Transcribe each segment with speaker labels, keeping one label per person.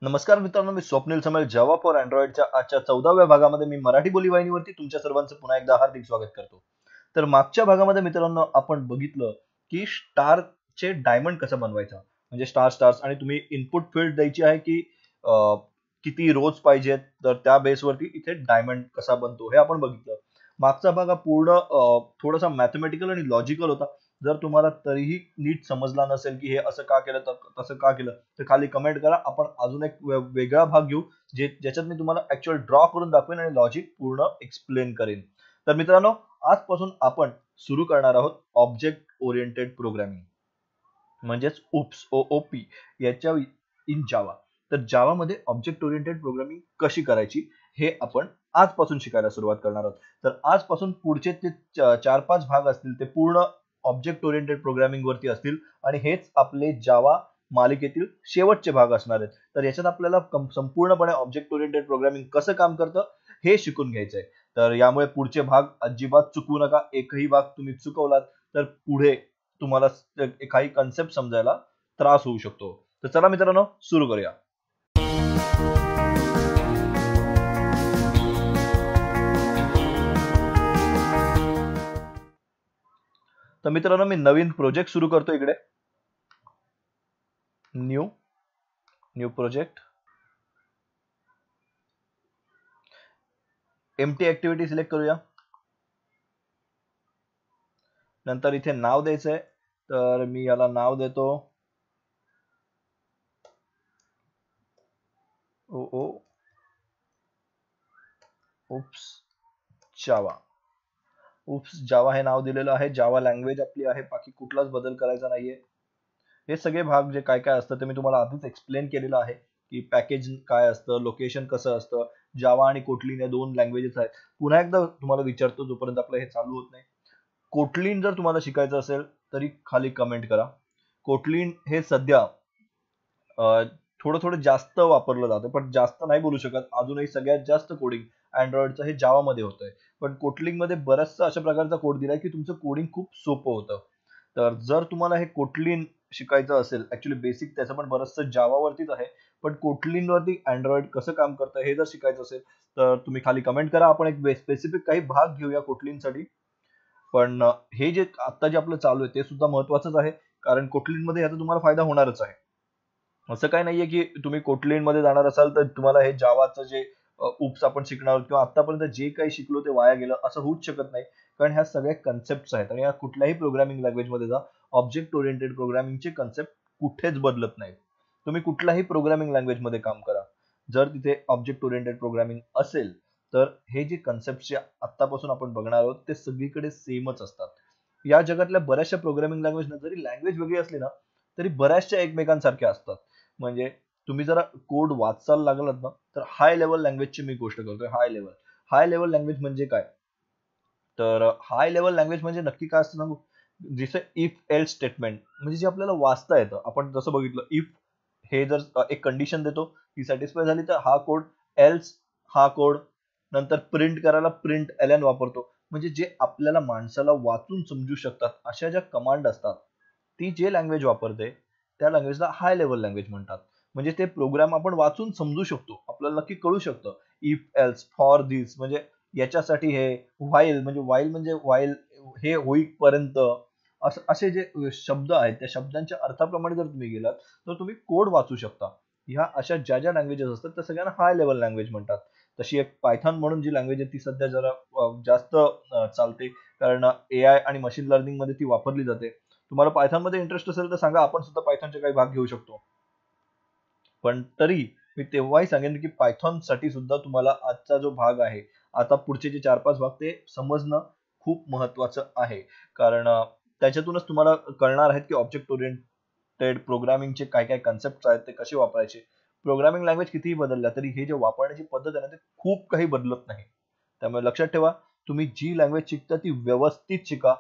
Speaker 1: नमस्कार मित्रांनो, मी स्वप्नील समेल जावा फॉर अँड्रॉइडच्या आजच्या 14व्या भागामध्ये मी मराठी बोली वाहिनीवरती तुमच्या सर्वांचं पुन्हा एकदा हार्दिक स्वागत करतो. तर मागच्या भागामध्ये मित्रांनो आपण बघितलं की स्टारचे डायमंड कसं बनवायचा, म्हणजे स्टार्स आणि तुम्ही इनपुट फील्ड द्यायची आहे की अ, किती रोज पाहिजेत, तर त्या बेसवरती इथे डायमंड कसा बनतो हे आपण बघितलं. मागचा भाग हा पूर्ण थोडासा मॅथमॅटिकल आणि लॉजिकल होता. जर तुम्हाला तरीही नीट समजला नसेल की हे असं का केलं तसं का केलं, तर खाली कमेंट करा. आपण अजून एक वेगळा भाग घेऊ ज्याच्यात मी तुम्हाला ऍक्च्युअल ड्रॉ करून दाखवेन आणि लॉजिक पूर्ण एक्सप्लेन करेन. तर मित्रांनो, आजपासून आपण सुरू करणार आहोत ऑब्जेक्ट ओरिएंटेड प्रोग्रामिंग, म्हणजेच उप्स OOP याच्या इन जावा. तर जावामध्ये ऑब्जेक्ट ओरिएंटेड प्रोग्रामिंग कशी करायची हे आपण आजपासून शिकायला सुरुवात करणार आहोत. तर आजपासून पुढचे ते 4-5 भाग असतील ते पूर्ण ऑब्जेक्ट ओरिएंटेड प्रोग्रामिंग वरती असतील आणि हेच आपले जावा मालिकेतील शेवटचे भाग असणार आहेत. तर याच्यात आपल्याला संपूर्णपणे ऑब्जेक्ट ओरिएंटेड प्रोग्रामिंग कसं काम करतं हे शिकून घ्यायचंय. तर यामुळे पुढचे भाग अजिबात चुकवू नका. एकही भाग तुम्ही चुकवलात तर पुढे तुम्हाला काही कन्सेप्ट समजायला त्रास होऊ शकतो. तर चला मित्रांनो, सुरू करूया. तर मित्रांनो, मी नवीन प्रोजेक्ट सुरू करतो. इकडे new new project, empty activity select करूया. नंतर इथे नाव द्यायचंय, तर मी याला नाव देतो ओ उप्स जावा. उप्स जावा हे नाव दिलेलं आहे. जावा लँग्वेज आपली आहे, बाकी कुठलाच बदल करायचा नाहीये. हे सगळे भाग जे काय काय असतं ते मी तुम्हाला आधीच एक्सप्लेन केलेलं आहे की पॅकेज काय असतं, लोकेशन कसं असतं. जावा आणि कोटलीन या दोन लँग्वेजेस आहेत. पुन्हा एकदा तुम्हाला विचारतो, जोपर्यंत आपलं हे चालू होत नाही, कोटलीन जर तुम्हाला शिकायचं असेल तरी खाली कमेंट करा. कोटलीन हे सध्या अ, थोडं थोडं जास्त वापरलं जातं, पण जास्त नाही बोलू शकत. अजूनही सगळ्यात जास्त कोडिंग अँड्रॉइडचं हे जावा मध्ये होतंय. पण कोटलिंग मध्ये बराचसा अशा प्रकारचा कोड दिलाय की तुमचं कोडिंग खूप सोपं होतं. तर जर तुम्हाला हे कोटलिन शिकायचं असेल, ऍक्च्युली बेसिक त्याचं पण बरंचसं जावावरतीच आहे, पण कोटलिन वरती अँड्रॉइड कसं काम करतं हे जर शिकायचं असेल तर तुम्ही खाली कमेंट करा. आपण एक स्पेसिफिक काही भाग घेऊया कोटलिनसाठी. पण हे जे आता जे आपलं चालू आहे ते सुद्धा महत्वाचंच आहे, कारण कोटलिन मध्ये याचा तुम्हाला फायदा होणारच आहे. असं काही नाहीये की तुम्ही कोटलिन मध्ये जाणार असाल तर तुम्हाला हे जावाचं जे उप्स आपण शिकणार आहोत किंवा आतापर्यंत जे काही शिकलो ते वाया गेलं असं होऊच शकत नाही. कारण ह्या सगळ्या कन्सेप्ट आहेत आणि या कुठल्याही प्रोग्रामिंग लँग्वेज मध्ये जा, ऑब्जेक्ट ओरिएंटेड प्रोग्रामिंगचे कन्सेप्ट कुठेच बदलत नाहीत. तुम्ही कुठल्याही प्रोग्रामिंग लँग्वेज मध्ये काम करा, जर तिथे ऑब्जेक्ट ओरिएंटेड प्रोग्रामिंग असेल तर हे जे कन्सेप्ट जे आतापासून आपण बघणार आहोत ते सगळीकडे सेमच असतात. या जगातल्या बऱ्याचशा प्रोग्रामिंग लँग्वेज जरी लँग्वेज वेगळी असली ना, तरी बऱ्याचशा एकमेकांसारख्या असतात. म्हणजे तुम्ही जरा कोड वाचायला लागलात ना, तर हाय लेवल लँग्वेजची मी गोष्ट करतोय. हाय लेवल लँग्वेज म्हणजे काय, तर हाय लेवल लँग्वेज म्हणजे नक्की काय असतं सांगू. जसं इफ एल्स स्टेटमेंट, म्हणजे जे आपल्याला वाचता येतं. आपण जसं बघितलं, इफ हे जर एक कंडिशन देतो, ती सॅटिस्फाय झाली तर हा कोड, एल्स हा कोड. नंतर प्रिंट करायला प्रिंट एलएन वापरतो. म्हणजे जे आपल्याला माणसाला वाचून समजू शकतात अशा ज्या कमांड असतात, ती जे लँग्वेज वापरते त्या लँग्वेजला हाय लेवल लँग्वेज म्हणतात. म्हणजे ते प्रोग्राम आपण वाचून समजू शकतो, आपल्याला नक्की कळू शकतं. इफ एल्स, फॉर दिस म्हणजे याच्यासाठी हे, व्हाईल हे होईपर्यंत, असं असे जे शब्द आहेत त्या शब्दांच्या अर्थाप्रमाणे जर तुम्ही गेलात तर तुम्ही कोड वाचू शकता. ह्या अशा ज्या ज्या लँग्वेजेस असतात त्या सगळ्यांना हाय लेवल लँग्वेज म्हणतात. तशी एक पायथॉन म्हणून जी लँग्वेज आहे ती सध्या जरा जास्त चालते, कारण AI आणि मशीन लर्निंग मध्ये ती वापरली जाते. तुम्हाला पायथॉन मध्ये इंटरेस्ट असेल तर सांगा, आपण सुद्धा पायथॉनचे काही भाग घेऊ शकतो. पण तरी मी तेव्हाही सांगेन की पायथॉन साठी सुद्धा तुम्हाला आजचा जो भाग आहे, आता पुढचे जे 4-5 भाग ते समजणं खूप महत्वाचं आहे. कारण त्याच्यातूनच तुम्हाला कळणार आहेत की ऑब्जेक्ट ओरिएंटेड प्रोग्रामिंगचे काय काय कन्सेप्ट आहेत ते कसे वापरायचे. प्रोग्रामिंग लँग्वेज कितीही बदलल्या तरी हे जे वापरण्याची पद्धत आहे ना, ते खूप काही बदलत नाही. त्यामुळे लक्षात ठेवा, तुम्ही जी लँग्वेज शिकता ती व्यवस्थित शिका,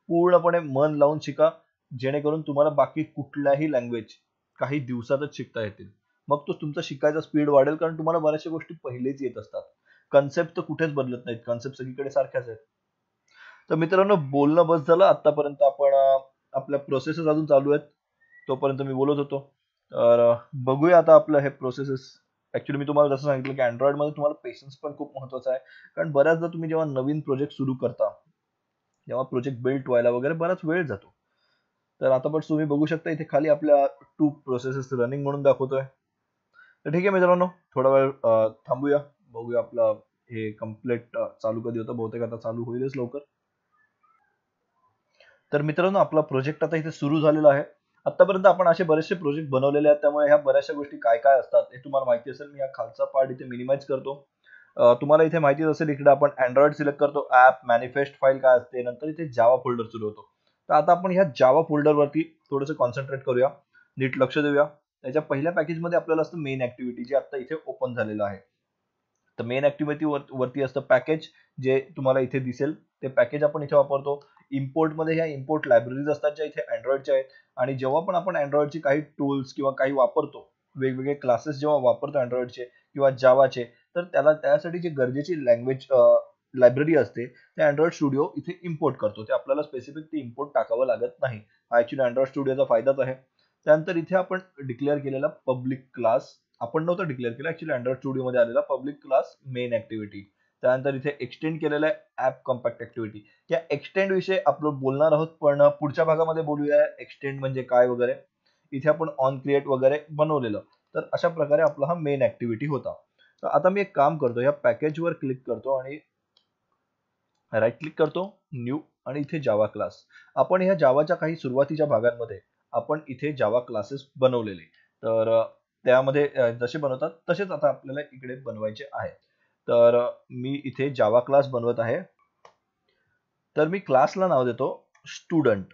Speaker 1: पूर्णपणे मन लावून शिका, जेणेकरून तुम्हाला बाकी कुठल्याही लँग्वेज काही दिवसातच शिकता येतील. मग तो तुमचा शिकायचा स्पीड वाढेल, कारण तुम्हाला बऱ्याचशा गोष्टी पहिलेच येत असतात. कन्सेप्ट तर कुठेच बदलत नाहीत, कन्सेप्ट सगळीकडे सारख्याच आहेत. तर मित्रांनो, बोलणं बस झालं. आतापर्यंत आपण आपल्या प्रोसेसेस अजून चालू आहेत, तोपर्यंत मी बोलत होतो. तर बघूया आता आपलं हे प्रोसेसेस. ऍक्च्युली मी तुम्हाला जसं सांगितलं की अँड्रॉइड मध्ये तुम्हाला पेशन्स पण खूप महत्वाचा आहे. कारण बऱ्याचदा तुम्ही जेव्हा नवीन प्रोजेक्ट सुरू करता तेव्हा प्रोजेक्ट बिल्ड व्हायला वगैरे बराच वेळ जातो. तर आता पण तुम्ही बघू शकता इथे खाली आपल्या 2 प्रोसेसेस रनिंग म्हणून दाखवतोय. तर ठीक आहे मित्रांनो, थोडा वेळ थांबूया, बघूया आपलं हे कम्प्लीट चालू कधी होतं. बहुतेक आता चालू होईलच लवकर. तर मित्रांनो, आपला प्रोजेक्ट आता इथे सुरू झालेला आहे. आतापर्यंत आपण असे बरेचसे प्रोजेक्ट बनवलेले आहेत, त्यामुळे ह्या बऱ्याचशा गोष्टी काय काय असतात हे तुम्हाला माहिती असेल. मी हा खालचा पार्ट इथे मिनिमाइज करतो. तुम्हाला इथे माहितीच असेल, इकडे आपण अँड्रॉइड सिलेक्ट करतो, ऍप मॅनिफेस्ट फाईल काय असते, नंतर इथे जावा फोल्डर सुरू होतो. तर आता आपण ह्या जावा फोल्डरवरती थोडंसं कॉन्सन्ट्रेट करूया, नीट लक्ष देऊया. त्याच्या पहिल्या पॅकेजमध्ये आपल्याला असतं मेन ऍक्टिव्हिटी, जे आता इथे ओपन झालेलं आहे. तर मेन ऍक्टिव्हिटी वरती असतं पॅकेज, जे तुम्हाला इथे दिसेल. ते पॅकेज आपण इथे वापरतो. इम्पोर्ट मध्ये ह्या इम्पोर्ट लायब्ररीज असतात, ज्या इथे अँड्रॉइडच्या आहेत. आणि जेव्हा पण आपण अँड्रॉइडचे काही टूल्स किंवा काही वापरतो, वेगवेगळे क्लासेस जेव्हा वापरतो अँड्रॉइडचे किंवा जावाचे, तर त्यासाठी जी गरजेची लँग्वेज लायब्ररी असते, ते अँड्रॉइड स्टुडिओ इथे इम्पोर्ट करतो. ते आपल्याला स्पेसिफिक ते इम्पोर्ट टाकावं लागत नाही. हा ऍक्च्युली अँड्रॉइड स्टुडिओचा फायदाच आहे. त्यानंतर इथे आपण डिक्लेअर केलेला पब्लिक क्लास, आपण नव्हतं डिक्लेअर केलं, ऍक्च्युली अँड्रॉइड स्टुडिओ मध्ये आलेला पब्लिक क्लास मेन ऍक्टिव्हिटी. त्यानंतर इथे एक्सटेंड केलेलं आहे ऍप कॉम्पॅक्ट ऍक्टिव्हिटी. या एक्सटेंड विषयी आपण बोलणार आहोत, पण पुढच्या भागामध्ये बोलूया एक्सटेंड म्हणजे काय वगैरे. इथे आपण ऑन क्रिएट वगैरे बनवलेलं. तर अशा प्रकारे आपला हा मेन ऍक्टिव्हिटी होता. तर आता मी एक काम करतो, या पॅकेजवर क्लिक करतो आणि राईट क्लिक करतो, न्यू, आणि इथे जावा क्लास. आपण ह्या जावाच्या काही सुरुवातीच्या भागांमध्ये आपण इथे जावा क्लासेस बनवलेले. तर त्यामध्ये जसे बनवतात तसेच आता आपल्याला इकडे बनवायचे आहे. तर मी इथे जावा क्लास बनवत आहे. तर मी क्लासला नाव देतो स्टुडंट.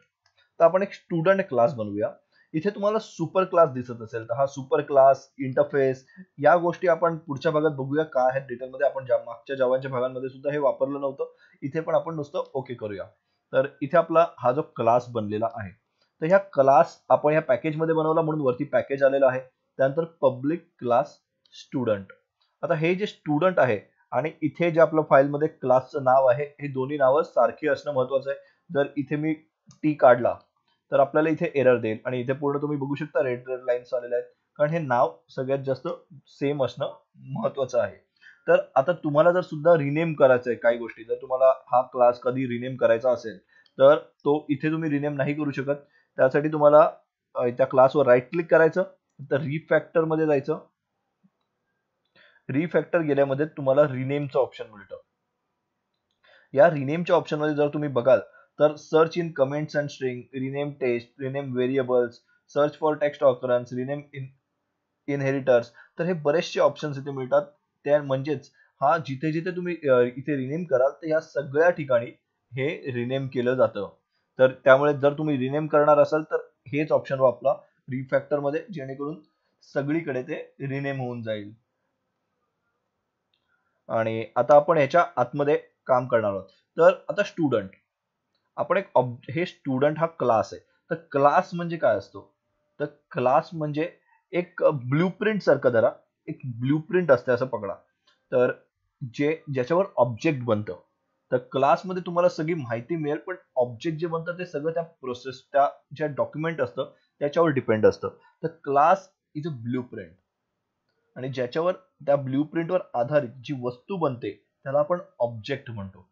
Speaker 1: तर आपण एक स्टुडंट क्लास बनवूया. इथे तुम्हाला सुपर क्लास दिसत असेल, तर हा सुपर क्लास इंटरफेस या गोष्टी आपण पुढच्या भागात बघूया काय आहेत डिटेलमध्ये. आपण मागच्या जावांच्या भागांमध्ये सुद्धा हे वापरलं नव्हतं. इथे पण आपण नुसतं ओके करूया. तर इथे आपला हा जो क्लास बनलेला आहे, तर ह्या क्लास आपण ह्या पॅकेजमध्ये बनवला म्हणून वरती पॅकेज आलेला आहे. त्यानंतर पब्लिक क्लास स्टुडंट. आता हे जे स्टुडंट आहे आणि इथे जे आपलं फाईलमध्ये क्लासचं नाव आहे, हे दोन्ही नावं सारखी असणं महत्वाचं आहे. जर इथे मी टी काढला तर आपल्याला इथे एरर देईल, आणि इथे पूर्ण तुम्ही बघू शकता रेड रेड लाईन्स आलेल्या आहेत, कारण हे नाव सगळ्यात जास्त सेम असणं महत्वाचं आहे. तर आता तुम्हाला जर सुद्धा रिनेम करायचं आहे काही गोष्टी, जर तुम्हाला हा क्लास कधी रिनेम करायचा असेल, तर तो इथे तुम्ही रिनेम नाही करू शकत. त्यासाठी तुम्हाला त्या क्लासवर राईट क्लिक करायचं, तर रिफॅक्टर मध्ये जायचं. रिफॅक्टर गेल्यामध्ये तुम्हाला रिनेमचं ऑप्शन मिळतं. या रिनेमच्या ऑप्शन मध्ये जर तुम्ही बघाल, तर search in comments and string, rename test, rename variables, search for text occurrence, rename inheritors, तर हे बरेचसे ऑप्शन्स इथे मिळतात. त्या म्हणजेच हा जिथे जिथे तुम्ही इथे रिनेम कराल, तर या सगळ्या ठिकाणी हे रिनेम केलं जातं. तर त्यामुळे जर तुम्ही रिनेम करणार असाल, तर हेच ऑप्शन वापरा रिफॅक्टर मध्ये, जेणेकरून सगळीकडे ते रिनेम होऊन जाईल. आणि आता आपण ह्याच्या आतमध्ये काम करणार आहोत. तर आता स्टुडंट, आपण एक हे स्टुडंट हा क्लास आहे. तर क्लास म्हणजे काय असतो, तर क्लास म्हणजे एक ब्ल्यूप्रिंट सारखं धरा, एक ब्ल्यूप्रिंट असते असं पकडा. तर ज्याच्यावर ऑब्जेक्ट बनतं. तर क्लासमध्ये तुम्हाला सगळी माहिती मिळेल, पण ऑब्जेक्ट जे बनतं ते सगळं त्या प्रोसेस, त्या ज्या डॉक्युमेंट असतं त्याच्यावर डिपेंड असतं. तर क्लास इज अ ब्ल्यूप्रिंट, आणि ज्याच्यावर त्या ब्ल्यूप्रिंटवर आधारित जी वस्तू बनते त्याला आपण ऑब्जेक्ट म्हणतो.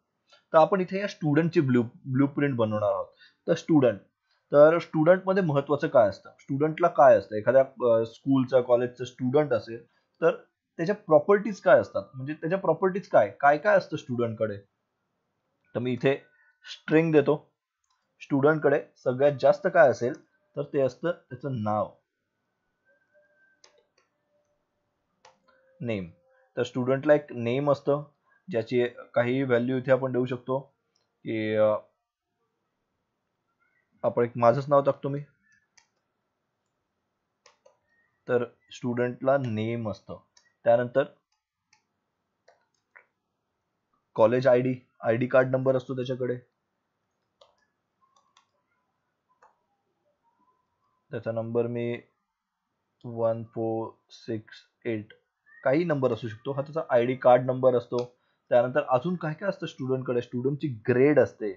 Speaker 1: तर आपण इथे या स्टुडंटची ब्ल्यूप्रिंट बनवणार आहोत. तर स्टुडंट, तर स्टुडंट मध्ये महत्वाचं काय असतं, स्टुडंटला काय असतं, एखाद्या स्कूलचा कॉलेजचा स्टुडंट असेल तर त्याच्या प्रॉपर्टीज काय असतात, म्हणजे त्याच्या प्रॉपर्टीज काय काय काय असतं स्टुडंटकडे. तर मी इथे स्ट्रिंग देतो. स्टुडंटकडे सगळ्यात जास्त काय असेल, तर ते असतं त्याचं नाव, नेम. तर स्टुडंटला एक नेम असतं, ज्याची काही व्हॅल्यू इथे आपण देऊ शकतो, की आपण एक माझंच नाव टाकतो मी. तर स्टुडंटला नेम असतं. त्यानंतर college ID, ID card number असतो त्याच्याकडे. त्याचा नंबर मी 1468, काही नंबर असू शकतो, हा त्याचा आयडी कार्ड नंबर असतो. त्यानंतर अजून काय काय असतं स्टुडंटकडे, स्टुडंटची ग्रेड असते.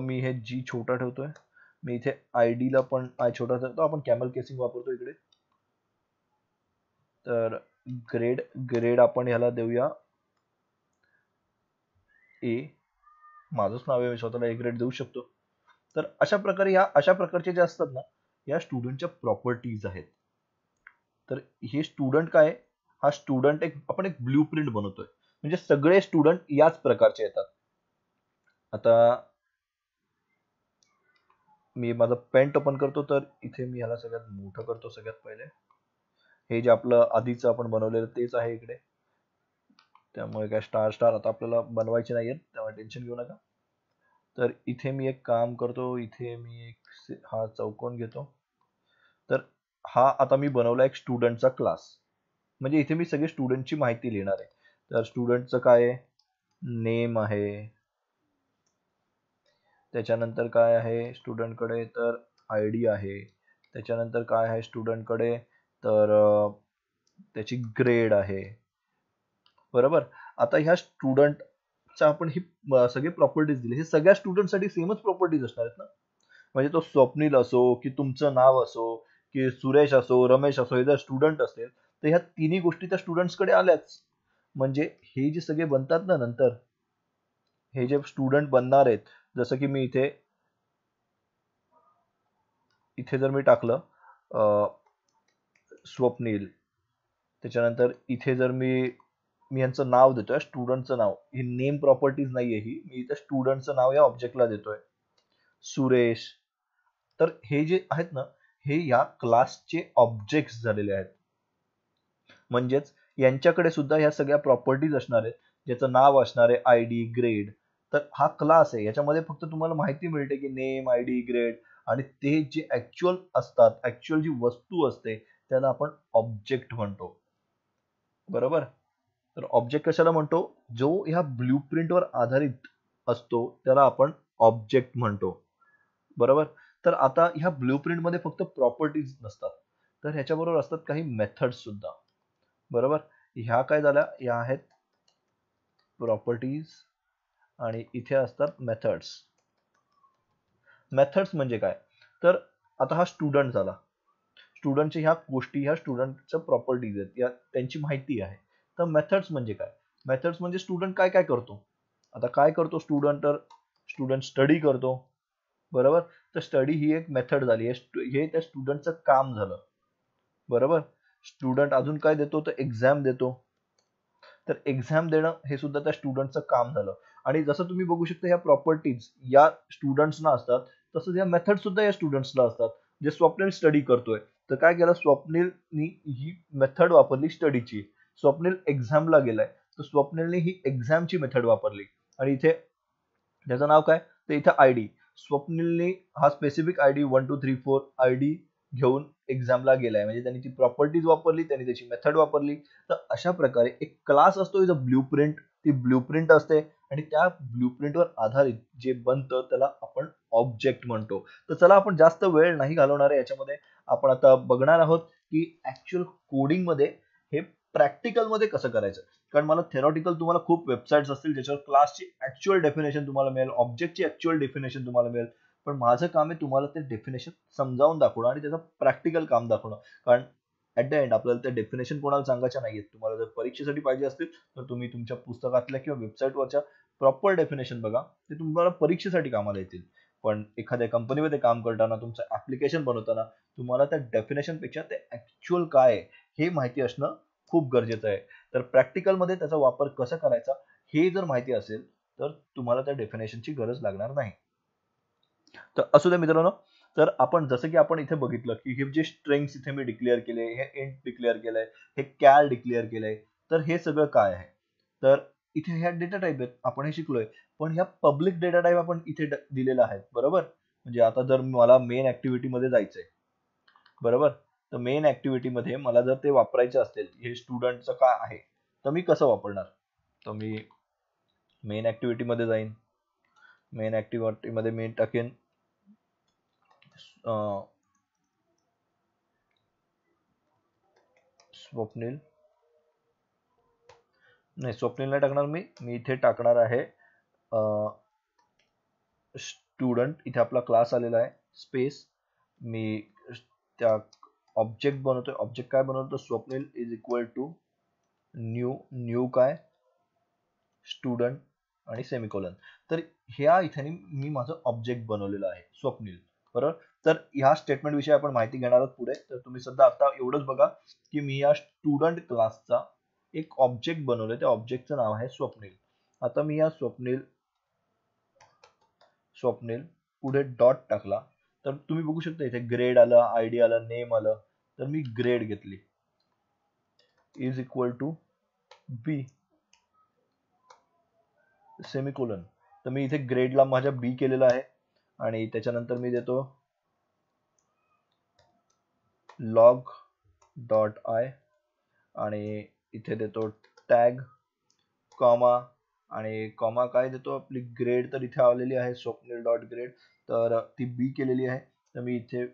Speaker 1: मी हे जी छोटा ठेवतोय. मी इथे आयडी ला पण आय छोटा ठेवतो. आपण कॅमल केसिंग वापरतो इकडे. तर ग्रेड आपण ह्याला देऊया ए. माझंच नाव आहे, मी स्वतःला ए ग्रेड देऊ शकतो. तर अशा प्रकारे ह्या अशा प्रकारचे जे असतात ना, या स्टुडंटच्या प्रॉपर्टीज आहेत. तर हे स्टुडंट काय आहे? हा स्टुडंट आपण एक ब्ल्यू प्रिंट बनवतोय, म्हणजे सगळे स्टुडंट याच प्रकारचे येतात. आता मी माझं पेंट ओपन करतो, तर इथे मी ह्याला सगळ्यात मोठं करतो. सगळ्यात पहिले हे जे आपलं आधीच आपण बनवलेलं तेच आहे इकडे, त्यामुळे काय स्टार आता आपल्याला बनवायचे नाहीयेत, त्यामुळे टेन्शन घेऊ नका. तर इथे मी एक काम करतो, इथे मी हा चौकोन घेतो. तर हा आता मी बनवला एक स्टुडंटचा क्लास, म्हणजे इथे मी सगळे स्टुडंटची माहिती लिहिणार आहे. तर स्टुडंटचं काय आहे? नेम आहे. त्याच्यानंतर काय आहे स्टुडंटकडे? तर आय डी आहे. त्याच्यानंतर काय आहे स्टुडंटकडे? तर त्याची ग्रेड आहे. बरोबर. आता ह्या स्टुडंटचा आपण ही सगळे प्रॉपर्टीज दिले, हे सगळ्या स्टुडंटसाठी सेमच प्रॉपर्टीज असणार आहेत ना. म्हणजे तो स्वप्नील असो, की तुमचं नाव असो, की सुरेश असो, रमेश असो, हे जर स्टुडंट असेल तर ह्या तिन्ही गोष्टी त्या स्टुडंट्सकडे आल्याच. म्हणजे हे जे सगळे बनतात ना नंतर, हे जे स्टुडंट बनणार आहेत, जसं की मी इथे इथे जर मी टाकलं स्वप्नील, त्याच्यानंतर इथे जर मी मी यांचं नाव देतोय, स्टुडंटचं नाव, ही नेम प्रॉपर्टीज नाहीये, ही मी इथे स्टुडंटचं नाव या ऑब्जेक्टला देतोय, सुरेश. तर हे जे आहेत ना, हे या क्लासचे ऑब्जेक्ट्स झालेले आहेत. म्हणजेच यांच्याकडे सुद्धा ह्या सगळ्या प्रॉपर्टीज असणार आहेत, ज्याचं नाव असणार आहे आय डी, ग्रेड. तर हा क्लास आहे, याच्यामध्ये फक्त तुम्हाला माहिती मिळते की नेम, आय डी, ग्रेड, आणि ते जे ऍक्च्युअल असतात, ऍक्च्युअल जी वस्तू असते त्याला आपण ऑब्जेक्ट म्हणतो. बरोबर. तर ऑब्जेक्ट कशाला म्हणतो? जो ह्या ब्ल्यूप्रिंटवर आधारित असतो त्याला आपण ऑब्जेक्ट म्हणतो. बरोबर. तर आता ह्या ब्ल्यूप्रिंट मध्ये फक्त प्रॉपर्टीज नसतात, तर ह्याच्याबरोबर असतात काही मेथड्स सुद्धा. बरोबर. ह्या काय झाल्या? या आहेत प्रॉपर्टीज, आणि इथे असतात मेथड्स. मेथड्स म्हणजे काय? तर आता हा स्टुडंट झाला, स्टुडंटच्या ह्या गोष्टी ह्या स्टुडंटच्या प्रॉपर्टीज आहेत, या त्यांची माहिती आहे. तर मेथड्स म्हणजे काय? मेथड्स म्हणजे स्टुडंट काय काय करतो. आता काय करतो स्टुडंट? तर स्टुडंट स्टडी करतो. बरोबर. तर स्टडी ही एक मेथड झाली, हे त्या स्टुडंटचं काम झालं. बरोबर. स्टुडंट अजून काय देतो? तर एक्झाम देतो. तर एक्झाम देणं हे सुद्धा त्या स्टुडंटचं काम झालं. आणि जसं तुम्ही बघू शकता ह्या प्रॉपर्टीज या स्टुडंट्सना असतात, तसंच या मेथड सुद्धा या स्टुडंट्सला असतात. जे स्वप्नील स्टडी करतोय, तर काय केलं स्वप्नीलनी? ही मेथड वापरली स्टडीची. स्वप्नील एक्झामला गेलाय, तर स्वप्नीलने ही एक्झामची मेथड वापरली. आणि इथे त्याचं नाव काय? तर इथे आय डी. स्वप्नीलने हा specific I D 1234 I D घेऊन एक्झामला गेलाय, म्हणजे त्यांनी ती प्रॉपर्टीज वापरली, त्यांनी त्याची मेथड वापरली. तर अशा प्रकारे एक क्लास असतो, इज अ ब्ल्यूप्रिंट. ती ब्ल्यूप्रिंट असते, आणि त्या ब्ल्यूप्रिंटवर आधारित जे बनतं त्याला आपण ऑब्जेक्ट म्हणतो. तर चला, आपण जास्त वेळ नाही घालवणार आहे याच्यामध्ये. आपण आता बघणार आहोत की ऍक्च्युअल कोडिंग मध्ये हे प्रॅक्टिकल मध्ये कसं करायचं. कारण मला थेरॉटिकल तुम्हाला खूप वेबसाईट्स असतील ज्याच्यावर क्लासची ऍक्च्युअल डेफिनेशन तुम्हाला मिळेल, ऑब्जेक्टची ऍक्च्युअल डेफिनेशन तुम्हाला मिळेल. पण माझं काम आहे तुम्हाला ते डेफिनेशन समजावून दाखवणं आणि त्याचं प्रॅक्टिकल काम दाखवणं. कारण ऍट द एंड आपल्याला त्या डेफिनेशन कोणाला सांगायच्या नाहीयेत. तुम्हाला जर परीक्षेसाठी पाहिजे असतील तर तुम्ही तुमच्या पुस्तकातल्या किंवा वेबसाईटवरच्या प्रॉपर डेफिनेशन बघा, ते तुम्हाला परीक्षेसाठी कामाला येतील. पण एखाद्या कंपनीमध्ये काम करताना, तुमचं ऍप्लिकेशन बनवताना तुम्हाला त्या डेफिनेशन पेक्षा ते ऍक्च्युअल काय आहे हे माहिती असणं खूप गरजेचं आहे. तर प्रॅक्टिकल मध्ये त्याचा वापर कसा करायचा हे जर माहिती असेल तर तुम्हाला त्या डेफिनेशनची गरज लागणार नाही. तर असू द्या मित्रांनो. तर आपण जसं की आपण इथे बघितलं की हे जे स्ट्रिंग्स इथे मी डिक्लेअर केले, हे इंट डिक्लेअर केलंय, हे कॅल डिक्लेअर केलंय, तर हे सगळं काय आहे? तर इथे ह्या डेटा टाईप आहेत, आपण हे शिकलोय. पण ह्या पब्लिक डेटा टाईप आपण इथे दिलेला आहे. बरोबर. म्हणजे आता जर मला मेन ऍक्टिव्हिटी मध्ये जायचंय, बरोबर, तर मेन ऍक्टिव्हिटी मध्ये मला जर ते वापरायचे असतील, हे स्टुडंटचं काय आहे, तर मी कसं वापरणार? तर मी मेन ऍक्टिव्हिटी मध्ये जाईन. मेन ऍक्टिव्हिटी मध्ये मी टाकेन स्वप्नील. नाही, स्वप्नील नाही टाकणार मी. मी इथे टाकणार आहे स्टुडंट इथे आपला क्लास आलेला आहे, स्पेस मी त्या ऑब्जेक्ट बनवतोय. ऑब्जेक्ट काय बनवतो? Swapnil is equal to new काय? स्टुडंट आणि सेमिकोलन. तर ह्या इथे मी माझं ऑब्जेक्ट बनवलेलं आहे स्वप्नील, बरोबर. तर ह्या स्टेटमेंट विषयी आपण माहिती घेणार आहोत पुढे. तर तुम्ही सध्या आता एवढंच बघा की मी या स्टुडंट क्लासचा एक ऑब्जेक्ट बनवलंय, त्या ऑब्जेक्टचं नाव आहे स्वप्नील. आता मी या स्वप्नील पुढे डॉट टाकला तर तुम्ही बघू शकता इथे ग्रेड आलं, आयडी आलं, नेम आलं. तर मी ग्रेड घेतली is equal to B semicolon. तर मी इथे ग्रेडला माझ्या बी केलेलं आहे आणि त्याच्यानंतर मी देतो लॉग डॉट आय आणि इथे देतो टॅग कॉमा आणि कॉमा काय देतो? आपली ग्रेड तर इथे आलेली आहे स्वप्नील डॉट ग्रेड, तर ती बी केलेली आहे. तर मी इथे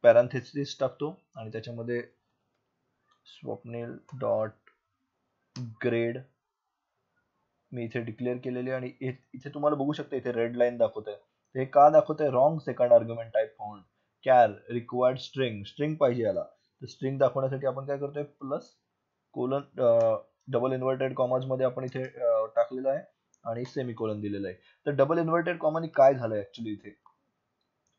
Speaker 1: पॅरेंथेसिस टाकतो आणि त्याच्यामध्ये स्वप्नील डॉट ग्रेड मी इथे डिक्लेअर केलेली आणि इथे तुम्हाला बघू शकता इथे रेड लाईन दाखवत आहे. हे का दाखवत आहे? Wrong second argument type found care required string पाहिजे याला. तर स्ट्रिंग दाखवण्यासाठी आपण काय करतोय? Plus colon double inverted commas मध्ये आपण इथे टाकलेलं आहे आणि सेमिकोलन दिलेलं आहे. तर डबल इन्व्हर्टेड कॉमानी काय झालंय ऍक्च्युली इथे?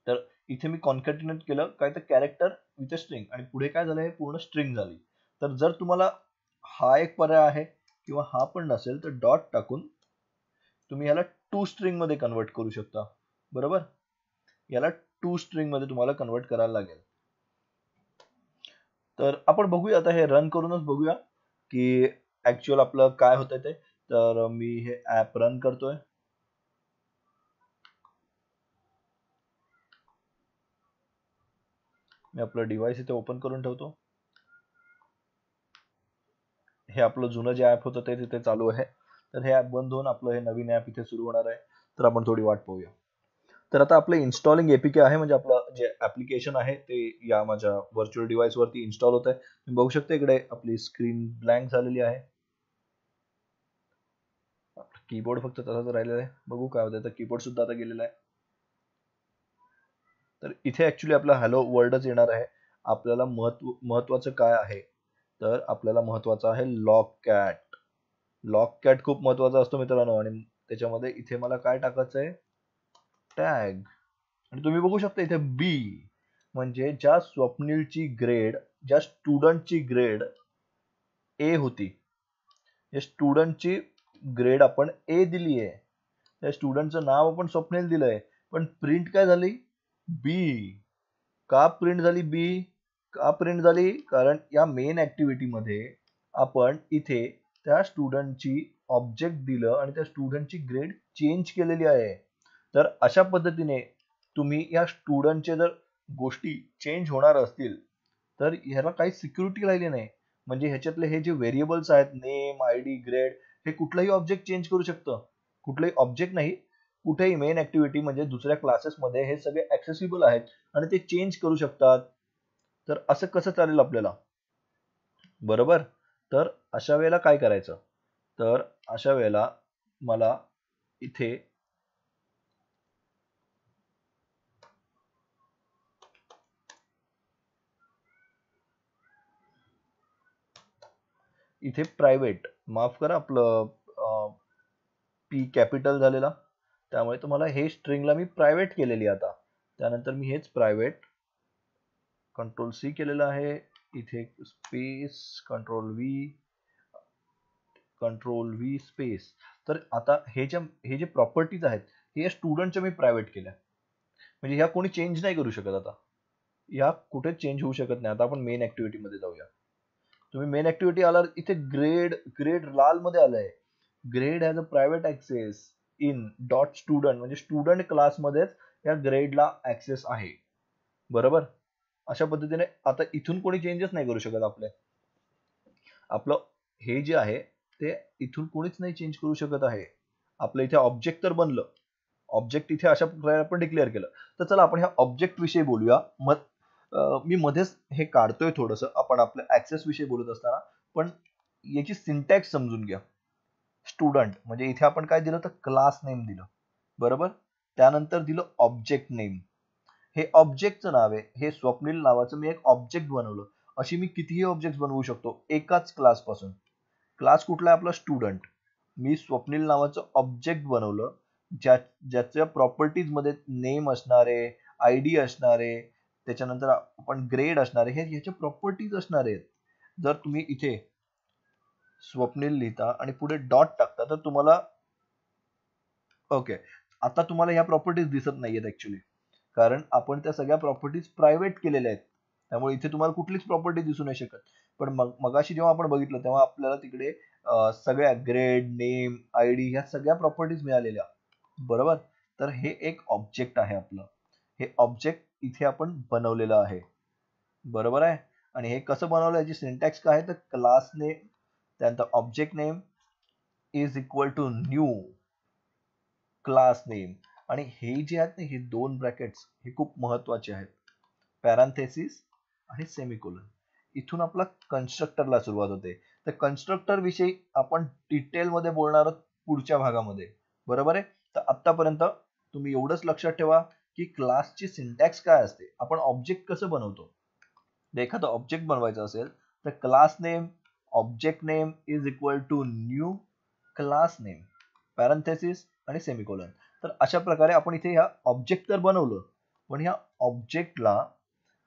Speaker 1: तर इथे मी कॉन्कॅटिनेट केलं काय? तर कॅरेक्टर विथ अ स्ट्रिंग आणि पुढे काय झालं? हे पूर्ण स्ट्रिंग झाली. तर जर तुम्हाला हा एक पर्याय आहे किंवा हा पण नसेल तर डॉट टाकून तुम्ही याला टू स्ट्रिंग मध्ये कन्वर्ट करू शकता, बरोबर. याला टू स्ट्रिंग मध्ये तुम्हाला कन्वर्ट करायला लागेल. तर आपण बघूया आता, हे रन करूनच बघूया की ऍक्च्युअल आपलं काय होतंय ते. तर मी हे ऍप रन करतोय. मी आपलं डिव्हाइस इथे ओपन करून ठेवतो. हे आपलं जुनं जे ऍप होतं ते तिथे चालू आहे. तर हे ऍप बंद होऊन आपलं हे नवीन ऍप इथे सुरू होणार आहे. तर आपण थोडी वाट पाहूया. तर आता आपलं इन्स्टॉलिंग एपीके आहे, म्हणजे आपलं जे ऍप्लिकेशन आहे ते या माझ्या व्हर्च्युअल डिव्हाइस वरती इन्स्टॉल होत आहे. तुम्ही बघू शकता इकडे आपली स्क्रीन ब्लँक झालेली आहे. कीबोर्ड फक्त तसाच राहिलेला आहे. बघू काय होतं. तर कीबोर्ड सुद्धा आता गेलेला आहे. तर इथे ऍक्च्युली आपला हॅलो वर्ल्डच येणार आहे. आपल्याला महत्वाचं काय आहे? तर आपल्याला महत्वाचं आहे लॉग कॅट. लॉग कॅट खूप महत्वाचा असतो मित्रांनो आणि त्याच्यामध्ये इथे मला काय टाकायचं आहे? टॅग. आणि तुम्ही बघू शकता इथे बी म्हणजे ज्या स्वप्नीलची ग्रेड, ज्या स्टुडंटची ग्रेड ए होती, या स्टुडंटची ग्रेड आपण ए दिली आहे. त्या स्टुडंटचं नाव आपण स्वप्नील दिलंय, पण प्रिंट काय झाली? बी. का प्रिंट झाली बी? का प्रिंट झाली? कारण या मेन ऍक्टिव्हिटी मध्ये आपण इथे त्या स्टुडंटची ऑब्जेक्ट दिलं आणि त्या स्टुडंटची ग्रेड चेंज केलेली आहे. तर अशा पद्धतीने तुम्ही या स्टुडंटचे जर गोष्टी चेंज होणार असतील तर ह्याला काही सिक्युरिटी राहिली नाही. म्हणजे ह्याच्यातले हे जे व्हेरिएबल्स आहेत, नेम, आयडी, ग्रेड, हे कुठलाही ऑब्जेक्ट चेंज करू शकतं. कुठलाही ऑब्जेक्ट नाही, कुठेही मेन ऍक्टिव्हिटी म्हणजे दुसऱ्या क्लासेसमध्ये हे सगळे ऍक्सेसिबल आहेत आणि ते चेंज करू शकतात. तर असं कसं चालेल आपल्याला? बरोबर. तर अशा वेळेला काय करायचं? तर अशा वेळेला मला इथे प्रायव्हेट, माफ करा आपलं पी कॅपिटल झालेला, त्यामुळे तुम्हाला हे स्ट्रिंगला मी प्रायव्हेट केलेली. आता त्यानंतर मी हेच प्रायव्हेट कंट्रोल सी केलेलं आहे. इथे स्पेस कंट्रोल व्ही स्पेस. तर आता हे जे प्रॉपर्टीज आहेत हे स्टुडंटच्या मी प्रायव्हेट केल्या, म्हणजे ह्या कोणी चेंज नाही करू शकत. आता या कुठेच चेंज होऊ शकत नाही. आता आपण मेन ऍक्टिव्हिटी मध्ये जाऊया. तुम्ही मेन ऍक्टिव्हिटी आला इथे ग्रेड लाल मध्ये आलंय. Grade has a private access in dot student, म्हणजे स्टुडंट क्लासमध्येच या ग्रेडला ऍक्सेस आहे, बरोबर. अशा पद्धतीने आता इथून कोणी चेंजेस नाही करू शकत. आपलं हे जे आहे ते इथून कोणीच नाही चेंज करू शकत आहे. आपलं इथे ऑब्जेक्ट तर बनलं, ऑब्जेक्ट इथे अशा प्रकारे आपण डिक्लेअर केलं. तर चला आपण ह्या ऑब्जेक्ट विषयी बोलूया. मी मध्येच हे काढतोय थोडंसं, आपण आपल्या ऍक्सेस विषयी बोलत असताना, पण याची सिंटॅक्स समजून घ्या. स्टुडंट म्हणजे इथे आपण काय दिलं? तर क्लास नेम दिलं, बरोबर. त्यानंतर दिलं ऑब्जेक्ट नेम. हे ऑब्जेक्टचं नाव आहे. हे स्वप्नील नावाचं मी एक ऑब्जेक्ट बनवलं. अशी मी कितीही ऑब्जेक्ट बनवू शकतो एकाच क्लास पासून. क्लास कुठला आहे? आपला स्टुडंट. मी स्वप्नील नावाचं ऑब्जेक्ट बनवलं, ज्याच्या प्रॉपर्टीज मध्ये नेम असणारे, आयडी असणारे, त्याच्यानंतर आपण ग्रेड असणारे, हे ह्याचे प्रॉपर्टीज असणार आहेत. जर तुम्ही इथे स्वप्नील लिहिता आणि पुढे डॉट टाकता तर तुम्हाला ओके, आता तुम्हाला ह्या प्रॉपर्टीज दिसत नाहीयेत ऍक्च्युली, कारण आपण त्या सगळ्या प्रॉपर्टीज प्रायव्हेट केलेल्या आहेत. त्यामुळे इथे तुम्हाला कुठलीच प्रॉपर्टी दिसू नाही शकत. पण मगाशी जेव्हा आपण बघितलं तेव्हा आपल्याला तिकडे सगळ्या ग्रेड, नेम, आयडी ह्या सगळ्या प्रॉपर्टीज मिळालेल्या. बरोबर. तर हे एक ऑब्जेक्ट आहे आपलं. हे ऑब्जेक्ट इथे आपण बनवलेलं आहे. बरोबर आहे. आणि हे कसं बनवलं, याची सिंटॅक्स काय आहे? तर क्लास नेम, त्यानंतर object name is equal to new class name. आणि हे जे आहेत ना, हे दोन ब्रॅकेट्स हे खूप महत्वाचे आहेत. पॅरांथेसिस आणि सेमिकोलन. इथून आपला कन्स्ट्रक्टरला सुरुवात होते. तर कन्स्ट्रक्टर विषयी आपण डिटेल मध्ये बोलणार आहोत पुढच्या भागामध्ये. बरोबर आहे. तर आतापर्यंत तुम्ही एवढंच लक्षात ठेवा की क्लासची सिंटॅक्स काय असते, आपण ऑब्जेक्ट कसं बनवतो. एखादा ऑब्जेक्ट बनवायचा असेल तर class name, object name is equal to new class name, parenthesis आणि सेमिकोलन. तर अशा प्रकारे आपण इथे ह्या ऑब्जेक्ट तर बनवलं, पण ह्या ऑब्जेक्टला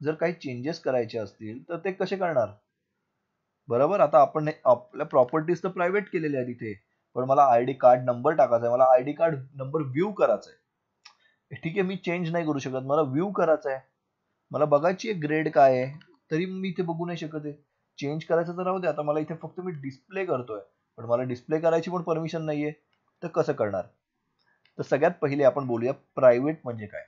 Speaker 1: जर काही चेंजेस करायचे असतील तर ते कसे करणार? बरोबर. आता आपण आपल्या प्रॉपर्टीज तर प्रायव्हेट केलेल्या आहेत इथे, पण मला आयडी कार्ड नंबर टाकायचा आहे, मला आयडी कार्ड नंबर व्ह्यू करायचा आहे. ठीक आहे, मी चेंज नाही करू शकत, मला व्ह्यू करायचा आहे. मला बघायची आहे ग्रेड काय आहे, तरी मी इथे बघू नाही शकत आहे. चेंज करायचं तर राहू दे, आता मला इथे फक्त मी डिस्प्ले करतोय, पण मला डिस्प्ले करायची पण परमिशन नाहीये. तर कसं करणार? तर सगळ्यात पहिले आपण बोलूया प्रायव्हेट म्हणजे काय.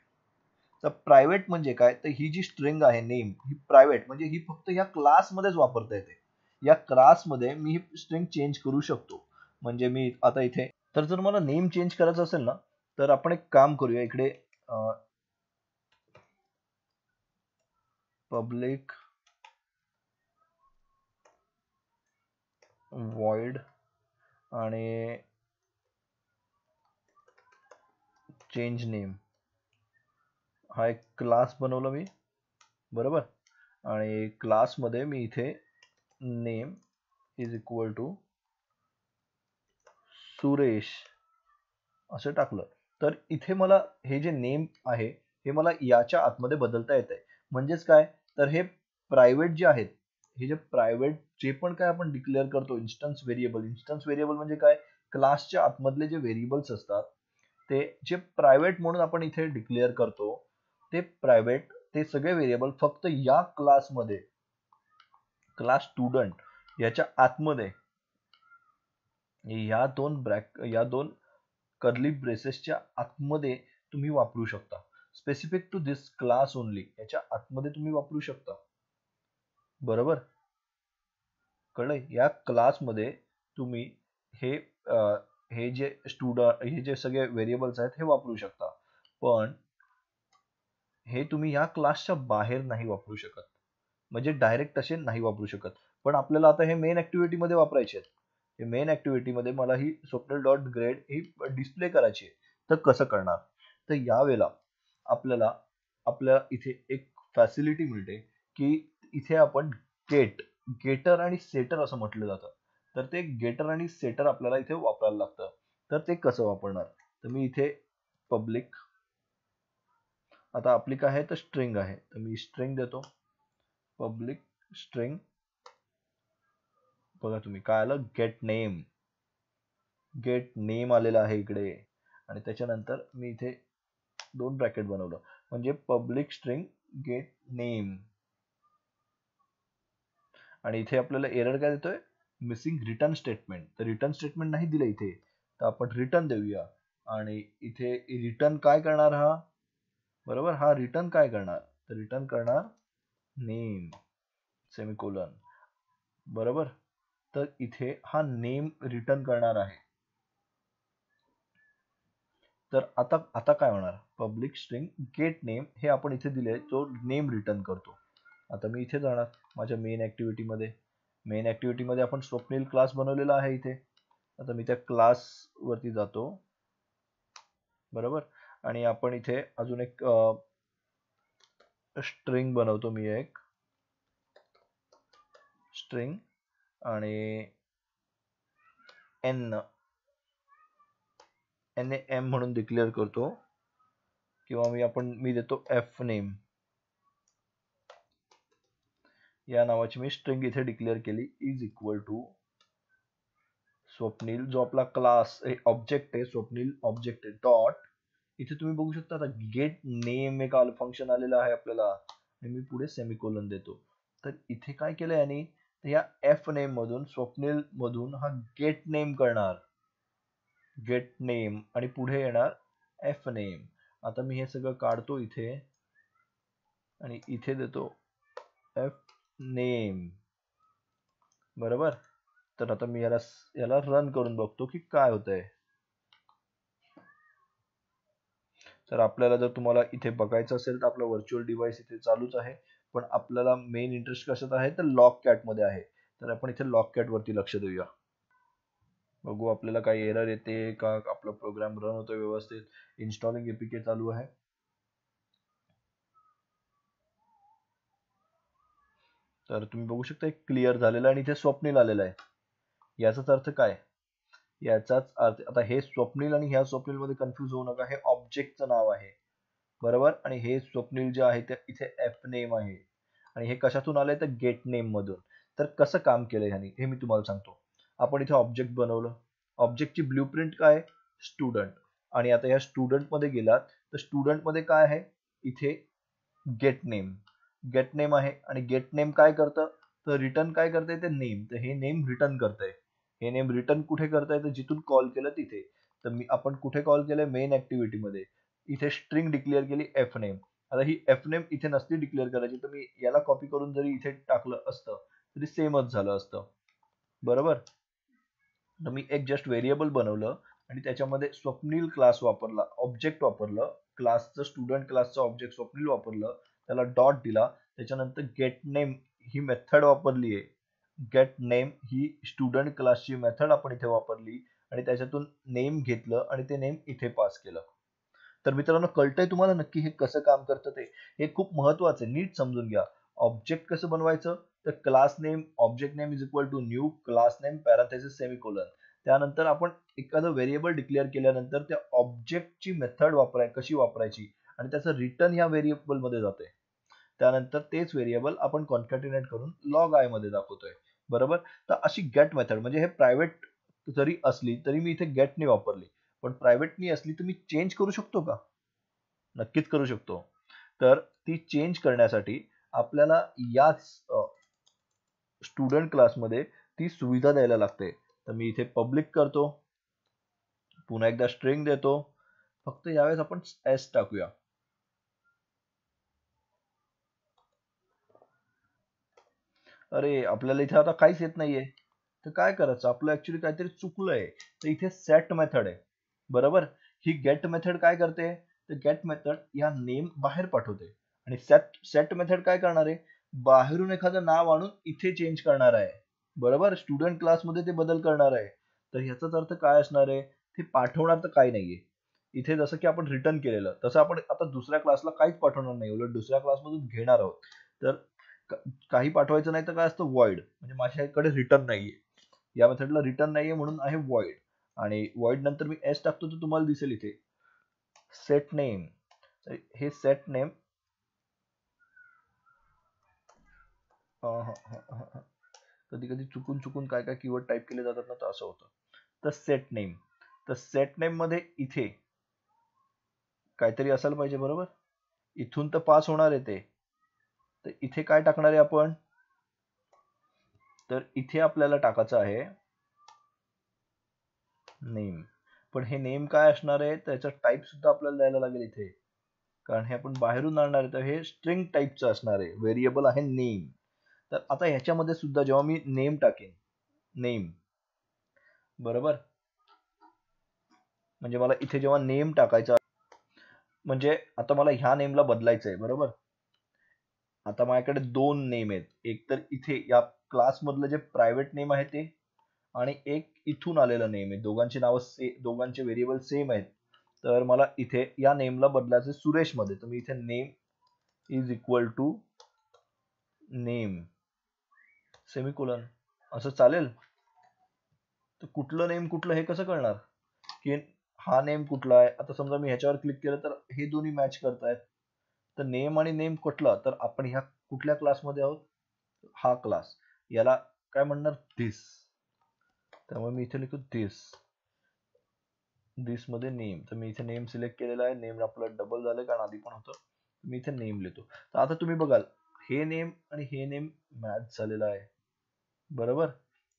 Speaker 1: तर प्रायव्हेट म्हणजे काय, तर ही जी स्ट्रिंग आहे नेम, ही प्रायव्हेट म्हणजे ही फक्त या क्लासमध्येच वापरता येते. या क्लासमध्ये मी ही स्ट्रिंग चेंज करू शकतो. म्हणजे मी आता इथे, तर जर मला नेम चेंज करायचं असेल ना, तर आपण एक काम करूया. इकडे पब्लिक void आणि चेंज नेम हा एक क्लास बनवला मी. बरोबर. आणि क्लासमध्ये मी इथे name is equal to Suresh असं टाकलं. तर इथे मला हे जे नेम आहे हे मला याच्या आतमध्ये बदलता येत आहे. म्हणजेच काय, तर हे प्रायव्हेट जे आहेत, हे जे प्रायव्हेट जे पण काय आपण डिक्लेअर करतो इन्स्टन्स व्हेरिएबल म्हणजे काय, क्लासच्या आतमधले जे व्हेरिएबल्स असतात ते जे प्रायव्हेट म्हणून आपण इथे डिक्लेअर करतो, ते प्रायव्हेट, ते सगळे व्हेरिएबल फक्त या क्लासमध्ये, क्लास स्टुडंट याच्या आतमध्ये, या दोन कर्ली ब्रेसेसच्या आतमध्ये तुम्ही वापरू शकता. Specific to this class only, याच्या आतमध्ये तुम्ही वापरू शकता. बरोबर. कळलंय? या क्लासमध्ये तुम्ही हे हे जे हे जे सगळे व्हेरिएबल्स आहेत हे वापरू शकता. पण हे तुम्ही या क्लासच्या बाहेर नाही वापरू शकत, म्हणजे डायरेक्ट असे नाही वापरू शकत. पण आपल्याला आता हे मेन ऍक्टिव्हिटी मध्ये वापरायचे आहेत. हे मेन ऍक्टिव्हिटी मध्ये मला ही स्वप्नील डॉट ग्रेड ही डिस्प्ले करायची आहे. तर कसं करणार? तर यावेळेला आपल्याला आपल्या इथे एक फॅसिलिटी मिळते की इथे आपण गेटर आणि सेटर असं म्हटलं जातं. तर ते गेटर आणि सेटर आपल्याला इथे वापरायला लागतं. तर ते कसं वापरणार? तर मी इथे पब्लिक, आता आपली काय आहे तर स्ट्रिंग आहे, तर मी स्ट्रिंग देतो. पब्लिक स्ट्रिंग, बघा तुम्ही काय आलं, गेट नेम आलेलं आहे इकडे. आणि त्याच्यानंतर मी इथे दोन ब्रॅकेट बनवलं, म्हणजे पब्लिक स्ट्रिंग गेट नेम. आणि इथे आपल्याला एरर काय देतोय, मिसिंग रिटर्न स्टेटमेंट. तर रिटर्न स्टेटमेंट नाही दिलं इथे, तर आपण रिटर्न देऊया. आणि इथे रिटर्न काय करणार हा, बरोबर, हा रिटर्न काय करणार, तर रिटर्न करणार नेम सेमिकोलन. बरोबर. तर इथे हा नेम रिटर्न करणार आहे. तर आता आता काय होणार, पब्लिक स्ट्रिंग गेट नेम हे आपण इथे दिले, तो नेम रिटर्न करतो. आता मी इथे जाणार माझ्या मेन ऍक्टिव्हिटी मध्ये. मेन ऍक्टिव्हिटी मध्ये आपण स्वप्नील क्लास बनवलेला आहे इथे. आता मी त्या क्लास वरती जातो. बरोबर. आणि आपण इथे अजून एक स्ट्रिंग बनवतो मी, एक स्ट्रिंग आणि एम म्हणून डिक्लेअर करतो, किंवा मी देतो एफ नेम या नावाची मी स्ट्रिंग इथे डिक्लेअर केली, इज इक्वल टू स्वप्नील, जो आपला क्लास ऑब्जेक्ट आहे, स्वप्नील ऑब्जेक्ट आहे, डॉट इथे तुम्ही बघू शकता आता गेट नेम एक फंक्शन आलेलं आहे आपल्याला, आणि मी पुढे सेमिकोलन देतो. तर इथे काय केलं याने, या एफ नेम मधून, स्वप्नील मधून हा गेट नेम करणार, गेट नेम, आणि पुढे येणार एफ नेम. आता मी हे सगळं काढतो इथे आणि इथे देतो एफ नेम, बरोबर. तर आता मी याला रन करून बघतो की काय होतंय. तर आपल्याला जर तुम्हाला इथे बघायचं असेल तर आपलं व्हर्च्युअल डिव्हाइस इथे चालूच आहे, पण आपल्याला मेन इंटरेस्ट कशात आहे तर लॉग कॅट मध्ये आहे. तर आपण इथे लॉग कॅट वरती लक्ष देऊया. बघू आपल्याला काही एरर येते का, आपला प्रोग्राम रन होतोय व्यवस्थित. इन्स्टॉलिंग एपीके चालू आहे. तर तुम्ही बघू शकता एक क्लिअर झालेलं आहे आणि इथे स्वप्नील आलेलं आहे. याचाच अर्थ काय, याचाच अर्थ आता हे स्वप्नील आणि ह्या स्वप्नील मध्ये कन्फ्युज होऊ नका, हे ऑब्जेक्टचं नाव आहे, बरोबर. आणि हे स्वप्नील जे आहे ते इथे एफ नेम आहे, आणि हे कशातून आलंय तर गेट नेम मधून. तर कसं काम केलं ह्यानी हे मी तुम्हाला सांगतो. आपण इथे ऑब्जेक्ट बनवलं, ऑब्जेक्टची ब्ल्यूप्रिंट काय, स्टुडंट. आणि आता या स्टुडंट मध्ये गेलात तर स्टुडंट मध्ये काय आहे, इथे गेट नेम, गेट नेम आहे, आणि गेट नेम काय करतं तर रिटर्न काय करतंय ते नेम. तर हे नेम रिटर्न करतंय, हे नेम रिटर्न कुठे करताय तर जिथून कॉल केलं तिथे. तर आपण कुठे कॉल केलंय, मेन ऍक्टिव्हिटी मध्ये. इथे स्ट्रिंग डिक्लेअर केली एफ नेम. आता ही एफ नेम इथे नसती डिक्लेअर करायची, तर मी याला कॉपी करून जरी इथे टाकलं असतं तरी सेमच झालं असतं, बरोबर. तर मी एक जस्ट व्हेरिएबल बनवलं आणि त्याच्यामध्ये स्वप्नील क्लास वापरला, ऑब्जेक्ट वापरलं, क्लासचं स्टुडंट क्लासचं ऑब्जेक्ट स्वप्नील वापरलं, त्याला डॉट दिला. त्याच्यानंतर गेट नेम ही मेथड वापरली आहे, गेट नेम ही स्टुडंट क्लासची मेथड आपण इथे वापरली, आणि त्याच्यातून नेम घेतलं आणि ते नेम इथे पास केलं. तर मित्रांनो, कळतंय तुम्हाला नक्की हे कसं काम करतं ते. हे खूप महत्वाचं आहे, नीट समजून घ्या. ऑब्जेक्ट कसं बनवायचं तर class name object name is equal to new class name parenthesis semicolon. त्यानंतर आपण एखादं व्हेरिएबल डिक्लेअर केल्यानंतर त्या ऑब्जेक्टची मेथड कशी वापरायची, आणि त्याचं रिटर्न ह्या व्हेरिएबल मध्ये जाते. त्यानंतर तेच व्हेरिएबल आपण कॉन्कॅटिनेट करून लॉग आय मध्ये दाखवतोय, बरोबर. तर अशी गेट मेथड, म्हणजे हे प्रायव्हेट जरी असली तरी मी इथे गेटने वापरली, पण प्रायव्हेटनी असली तर मी चेंज करू शकतो का, नक्कीच करू शकतो. तर ती चेंज करण्यासाठी आपल्याला याच स्टुडंट क्लासमध्ये ती सुविधा द्यायला लागते. तर मी इथे पब्लिक करतो, पुन्हा एकदा स्ट्रिंग देतो, फक्त यावेळेस आपण एस टाकूया. अरे आपल्याला इथे आता काहीच येत नाहीये, तर काय करायचं, आपलं ऍक्च्युली काहीतरी चुकलंय. तर इथे सेट मेथड आहे, बरोबर. ही गेट मेथड काय करते तर गेट मेथड या नेम बाहेर पाठवते, आणि सेट सेट मेथड काय करणार आहे, बाहेरून एखादं नाव आणून इथे चेंज करणार आहे, बरोबर. स्टुडंट क्लासमध्ये ते बदल करणार आहे. तर ह्याचाच अर्थ काय असणार आहे, ते पाठवणार तर काही नाहीये. इथे जसं की आपण रिटर्न केलेलं तसं आपण आता दुसऱ्या क्लासला काहीच पाठवणार नाही, उलट दुसऱ्या क्लासमधून घेणार आहोत. तर काही पाठवायचं नाही तर काय असतं, वॉइड, म्हणजे माझ्याकडे रिटर्न नाहीये, या मेथडला रिटर्न नाहीये म्हणून आहे वॉइड. आणि वॉइड नंतर मी एस टाकतो तर तुम्हाला दिसेल इथे सेट नेम. हे सेट नेम कधी कधी चुकून चुकून काय काय कीवर्ड टाईप केले जातात ना, तर असं होतं. तर सेट नेम, तर सेट नेम मध्ये इथे काहीतरी असायला पाहिजे, बरोबर. इथून तर पास होणार आहे ते, तर इथे काय टाकणार आहे आपण, तर इथे आपल्याला टाकायचं आहे नेम. पण हे नेम काय असणार आहे त्याचा टाईप सुद्धा आपल्याला द्यायला लागेल इथे, कारण हे आपण बाहेरून आणणार आहे, तर हे स्ट्रिंग टाईपचं असणार आहे, व्हेरिएबल आहे नेम. तर आता ह्याच्यामध्ये सुद्धा जेव्हा मी नेम टाकेन, नेम, बरोबर, म्हणजे मला इथे जेव्हा नेम टाकायचा, म्हणजे आता मला ह्या नेमला बदलायचं आहे, बरोबर. आता माझ्याकडे दोन नेम आहेत, एक तर इथे या क्लास मधलं जे प्रायव्हेट नेम आहे ते, आणि एक इथून आलेलं नेम आहे. दोघांची नावं दोघांचे व्हेरिएबल सेम आहेत, तर मला इथे या नेमला बदलायचं सुरेश मध्ये, तर मी इथे name is equal to name semicolon असं चालेल. तर कुठलं नेम कुठलं हे कसं कळणार की हा नेम कुठला आहे? आता समजा मी ह्याच्यावर क्लिक केलं तर हे दोन्ही मॅच करतायत. तर नेम आणि नेम कुठला, तर आपण ह्या कुठल्या क्लासमध्ये आहोत? हा क्लास. याला काय म्हणणार? दिस. त्यामुळे मी इथे लिखू दिस. दिस मध्ये नेम. तर मी इथे नेम सिलेक्ट केलेला आहे. नेम आपलं डबल झालंय कारण आधी पण होतं. मी इथे नेम लिहितो. तर आता तुम्ही बघाल हे नेम आणि हे नेम मॅच झालेलं आहे, बरोबर.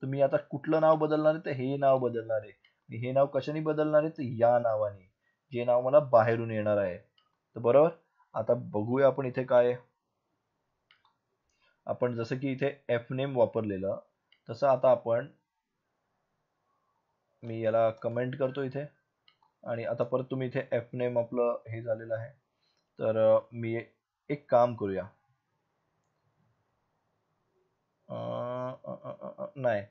Speaker 1: तर मी आता कुठलं नाव बदलणार आहे? तर हे नाव बदलणार आहे. आणि हे नाव कशाने बदलणार आहे? तर या नावाने, जे नाव मला बाहेरून येणार आहे. तर बरोबर. आता बघूया आपण इथे काय आहे. आपण जसं की इथे एफ नेम वापरलेलं, तसं आता आपण, मी याला कमेंट करतो इथे. आणि आता परत तुम्ही इथे एफ नेम आपलं हे झालेलं आहे. तर मी एक काम करूया. नाही,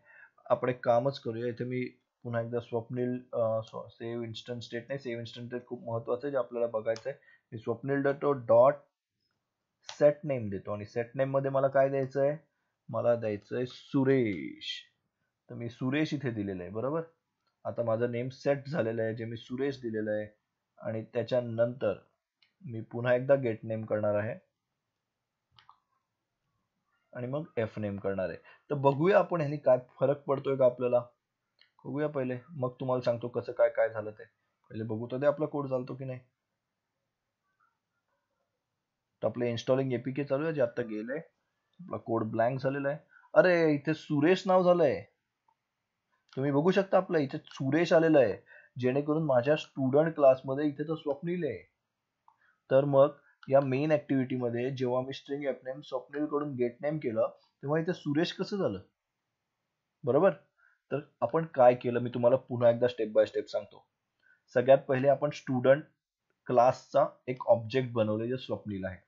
Speaker 1: आपण एक कामच करूया. इथे मी पुन्हा एकदा स्वप्नील सेव्ह इन्स्टंट स्टेट नाही, सेव्ह इन्स्टंट स्टेट खूप महत्वाचं आहे जे आपल्याला बघायचं आहे. मी स्वप्नील डॉट सेट नेम देतो आणि सेट नेम मध्ये मला काय द्यायचं आहे? मला द्यायचं आहे सुरेश. तर मी सुरेश इथे दिलेलं आहे, बरोबर. आता माझं नेम सेट झालेलं आहे जे मी सुरेश दिलेलं आहे. आणि त्याच्यानंतर मी पुन्हा एकदा गेट नेम करणार आहे आणि मग एफ नेम करणार आहे. तर बघूया आपण ह्यानी काय फरक पडतोय का आपल्याला. बघूया पहिले, मग तुम्हाला सांगतो कसं काय काय झालं ते. पहिले बघू तर दे आपला कोड चालतो की नाही. तर आपलं इन्स्टॉलिंग एपीके चालू आहे जे आता गेलंय. आपला कोड ब्लँक झालेला आहे. अरे इथे सुरेश नाव झालंय. तुम्ही बघू शकता आपलं इथे सुरेश आलेलं आहे, जेणेकरून माझ्या स्टुडंट क्लासमध्ये इथे तर स्वप्नील आहे. तर मग या मेन ऍक्टिव्हिटी मध्ये जेव्हा मी स्ट्रिंग एफ नेम स्वप्नील कडून गेट नेम केलं, तेव्हा इथे सुरेश कसं झालं, बरोबर. तर आपण काय केलं मी तुम्हाला पुन्हा एकदा स्टेप बाय स्टेप सांगतो. सगळ्यात पहिले आपण स्टुडंट क्लासचा एक ऑब्जेक्ट बनवले जे स्वप्नील आहे,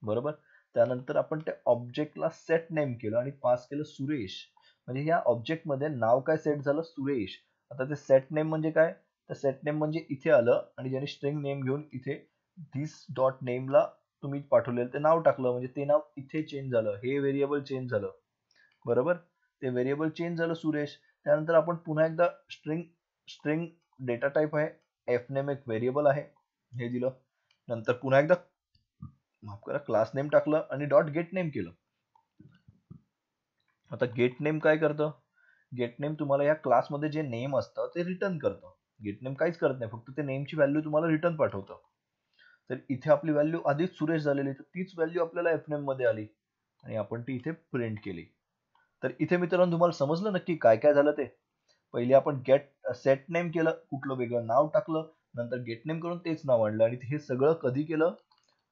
Speaker 1: बरोबर. त्यानंतर आपण त्या ऑब्जेक्टला सेट नेम केलं आणि पास केलं सुरेश. म्हणजे या ऑब्जेक्ट मध्ये नाव काय सेट झालं? सुरेश. आता ते सेट नेम म्हणजे काय? तर सेट नेम म्हणजे इथे आलं आणि ज्याने स्ट्रिंग नेम घेऊन इथे दिस डॉट नेमला तुम्ही पाठवलेलं ते नाव टाकलं, म्हणजे ते नाव इथे चेंज झालं, हे व्हेरिएबल चेंज झालं, बरोबर. ते व्हेरिएबल चेंज झालं सुरेश. त्यानंतर आपण पुन्हा एकदा स्ट्रिंग स्ट्रिंग डेटा टाइप आहे, एफ नेम एक व्हेरिएबल आहे, हे दिलं. नंतर पुन्हा एकदा माफ करा क्लास नेम टाकलं आणि डॉट गेट नेम केलं. आता गेट नेम काय करतं? गेट नेम तुम्हाला या क्लासमध्ये जे नेम असतं ते रिटर्न करतं. गेट नेम काहीच करत नाही, फक्त ते नेमची व्हॅल्यू तुम्हाला रिटर्न पाठवतं. तर इथे आपली व्हॅल्यू आधीच सुरेश झालेली, तर तीच व्हॅल्यू आपल्याला एफ नेम मध्ये आली आणि आपण ती इथे प्रिंट केली. तर इथे मित्रांनो तुम्हाला समजलं नक्की काय काय झालं ते. पहिले आपण गेट सेट नेम केलं, कुठलं वेगळं नाव टाकलं, नंतर गेट नेम करून तेच नाव आणलं आणि हे सगळं कधी केलं?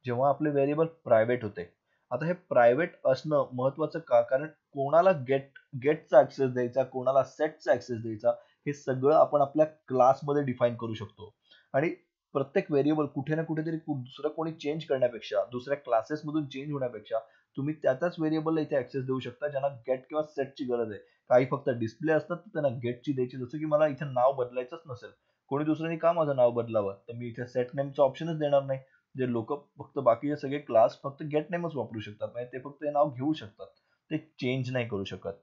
Speaker 1: जेव्हा आपले व्हेरिएबल प्रायव्हेट होते. आता हे प्रायव्हेट असणं महत्वाचं का? कारण कोणाला गेटचा ऍक्सेस द्यायचा, कोणाला सेटचा ऍक्सेस द्यायचा, हे सगळं आपण आपल्या क्लासमध्ये डिफाईन करू शकतो. आणि प्रत्येक व्हेरिएबल कुठे ना कुठेतरी दुसरं कोणी चेंज करण्यापेक्षा, दुसऱ्या क्लासेस मधून चेंज होण्यापेक्षा तुम्ही त्याच व्हेरिएबलला इथे ऍक्सेस देऊ शकता ज्यांना गेट किंवा सेटची गरज आहे. काही फक्त डिस्प्ले असतात तर त्यांना गेटची द्यायची, जसं की मला इथे नाव बदलायचंच नसेल, कोणी दुसऱ्याने का माझं नाव बदलावं, तर मी इथे सेट नेमचा ऑप्शनच देणार नाही. जे लोक फक्त बाकीचे सगळे क्लास फक्त गेट नेमच वापरू शकतात, म्हणजे ते फक्त हे नाव घेऊ शकतात, ते चेंज नाही करू शकत.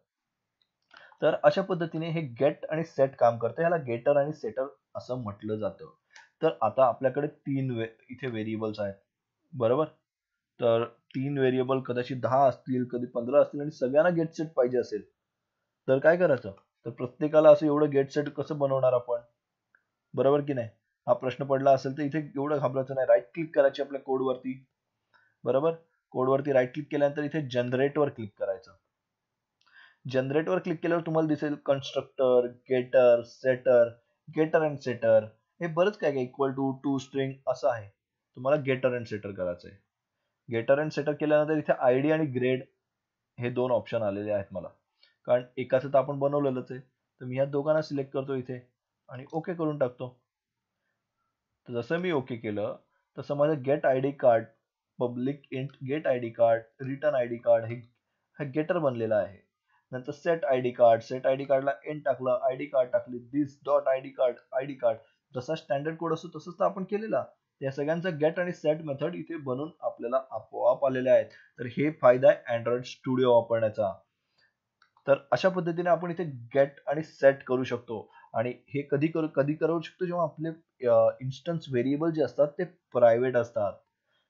Speaker 1: तर अशा पद्धतीने हे गेट आणि सेट काम करतं. ह्याला गेटर आणि सेटर असं म्हटलं जातं. तर आता आपल्याकडे इथे व्हेरिएबल्स आहेत, बरोबर. तर 3 व्हेरिएबल कदाचित 10 असतील, कधी 15 असतील आणि सगळ्यांना गेट सेट पाहिजे असेल तर काय करायचं? तर प्रत्येकाला असं एवढं गेट सेट कसं बनवणार आपण, बरोबर की नाही. हा प्रश्न पडला असेल तर इथे एवढं घाबरायचं नाही. राईट क्लिक करायची आपल्या कोडवरती, बरोबर. कोडवरती राईट क्लिक केल्यानंतर इथे जनरेट वर क्लिक करायचं. जनरेट वर क्लिक केल्यावर तुम्हाला दिसेल constructor, getter, setter, getter and setter, हे बरंच काय काय इक्वल टू टू स्ट्रिंग असं आहे. तुम्हाला गेटर अँड सेटर करायचं आहे. गेटर अँड सेटर केल्यानंतर इथे आयडी आणि ग्रेड हे दोन ऑप्शन आलेले आहेत मला, कारण एकाचं तर आपण बनवलेलंच आहे. तर मी ह्या दोघांना सिलेक्ट करतो इथे आणि ओके करून टाकतो. तर जसं मी ओके केलं तसं माझं get ID card, public int get ID card, return ID card हे गेटर बनलेलं आहे. नंतर set ID card, set ID कार्डला इंट टाकलं, आयडी कार्ड टाकली, दिस डॉट आयडी कार्ड जसा स्टँडर्ड कोड असतो तसंच तर आपण केलेला. त्या सगळ्यांचा गेट आणि सेट मेथड इथे बनून आपल्याला आपोआप आलेल्या आहेत. तर हे फायदा आहे अँड्रॉइड स्टुडिओ वापरण्याचा. तर अशा पद्धतीने आपण इथे गेट आणि सेट करू शकतो. आणि हे कधी करू शकतो जेव्हा आपले इन्स्टन्स व्हेरिएबल जे असतात ते प्रायव्हेट असतात.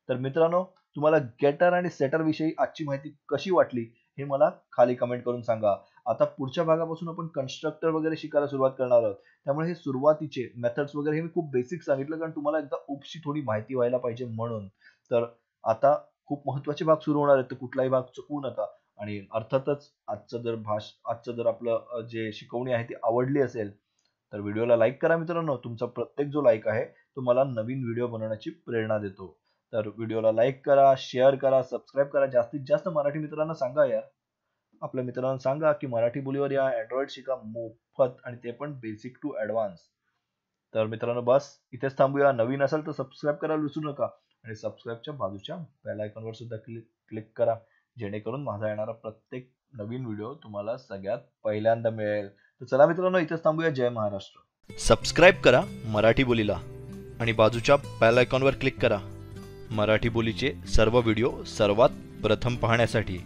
Speaker 1: तर मित्रांनो, तुम्हाला गेटर आणि सेटर विषयी आजची माहिती कशी वाटली हे मला खाली कमेंट करून सांगा. आता पुढच्या भागापासून आपण कन्स्ट्रक्टर वगैरे शिकायला सुरुवात करणार आहोत. त्यामुळे हे सुरुवातीचे मेथड्स वगैरे हे मी खूप बेसिक सांगितलं, कारण तुम्हाला एकदा उपशी थोडी माहिती व्हायला पाहिजे म्हणून. तर आता खूप महत्त्वाचे भाग सुरू होणार आहेत, तर कुठलाही भाग चुकवू नका. आणि अर्थातच आजचं जर आपलं जे शिकवणी आहे ती आवडली असेल तर व्हिडिओला लाईक करा मित्रांनो. तुमचा प्रत्येक जो लाईक आहे तो मला नवीन व्हिडिओ बनवण्याची प्रेरणा देतो. तर व्हिडिओला लाईक करा, शेअर करा, सबस्क्राईब करा. जास्तीत जास्त मराठी मित्रांना सांगा यार. आपल्या मित्रांना सांगा की मराठी बोलीवर या, अँड्रॉइड शिका मोफत, आणि ते पण बेसिक टू ॲडव्हान्स. तर मित्रांनो बस इथेच थांबूया. नवीन असेल तर सबस्क्राईब करायला विसरू नका, आणि सबस्क्राईबच्या बाजूच्या बेल आयकॉनवर सुद्धा क्लिक करा, जेणेकरून माझा येणारा प्रत्येक नवीन व्हिडिओ तुम्हाला सगळ्यात पहिल्यांदा मिळेल. तर चला मित्रांनो, इथेच थांबूया. जय महाराष्ट्र. सबस्क्राईब करा मराठी बोलीला आणि बाजूच्या बेल आयकॉनवर क्लिक करा मराठी बोलीचे सर्व व्हिडिओ सर्वात प्रथम पाहण्यासाठी.